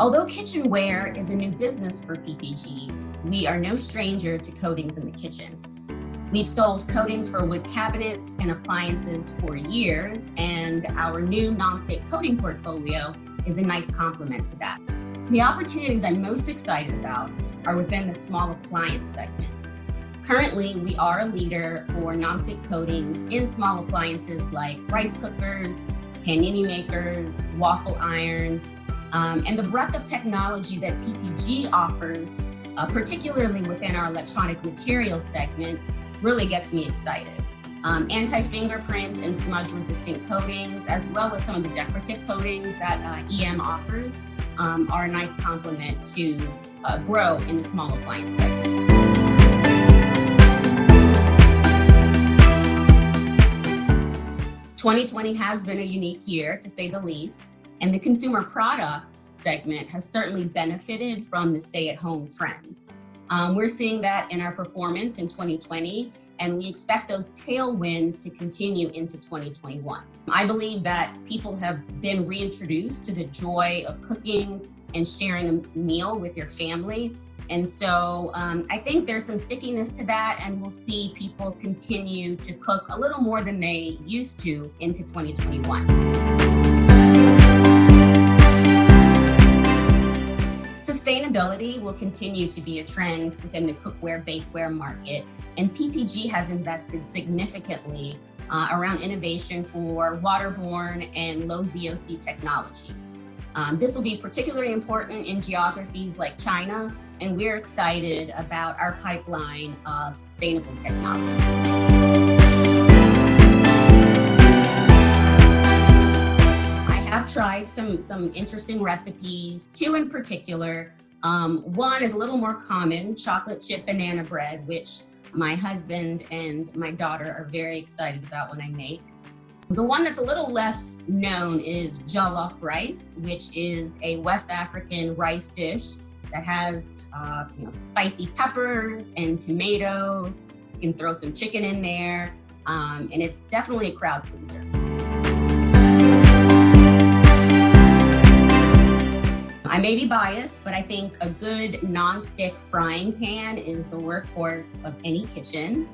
Although kitchenware is a new business for PPG, we are no stranger to coatings in the kitchen. We've sold coatings for wood cabinets and appliances for years, and our new nonstick coating portfolio is a nice complement to that. The opportunities I'm most excited about are within the small appliance segment. Currently, we are a leader for nonstick coatings in small appliances like rice cookers, panini makers, waffle irons, and the breadth of technology that PPG offers, particularly within our electronic materials segment, really gets me excited. Anti-fingerprint and smudge-resistant coatings, as well as some of the decorative coatings that EM offers, are a nice complement to grow in the small appliance segment. "2020 has been a unique year, to say the least, and the consumer products segment has certainly benefited from the stay-at-home trend. We're seeing that in our performance in 2020, and we expect those tailwinds to continue into 2021. I believe that people have been reintroduced to the joy of cooking and sharing a meal with your family. And so I think there's some stickiness to that, and we'll see people continue to cook a little more than they used to into 2021. Sustainability will continue to be a trend within the cookware bakeware market, and PPG has invested significantly around innovation for waterborne and low-VOC technology. This will be particularly important in geographies like China, and we're excited about our pipeline of sustainable technologies. I've tried some interesting recipes, two in particular. One is a little more common, chocolate chip banana bread, which my husband and my daughter are very excited about when I make. The one that's a little less known is jollof rice, which is a West African rice dish that has spicy peppers and tomatoes. You can throw some chicken in there, and it's definitely a crowd pleaser. I may be biased, but I think a good non-stick frying pan is the workhorse of any kitchen.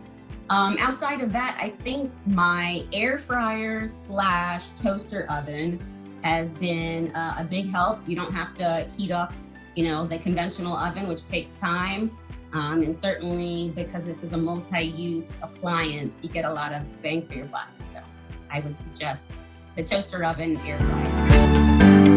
Outside of that, I think my air fryer / toaster oven has been a big help. You don't have to heat up, the conventional oven, which takes time. And certainly because this is a multi-use appliance, you get a lot of bang for your buck. So I would suggest the toaster oven, air fryer.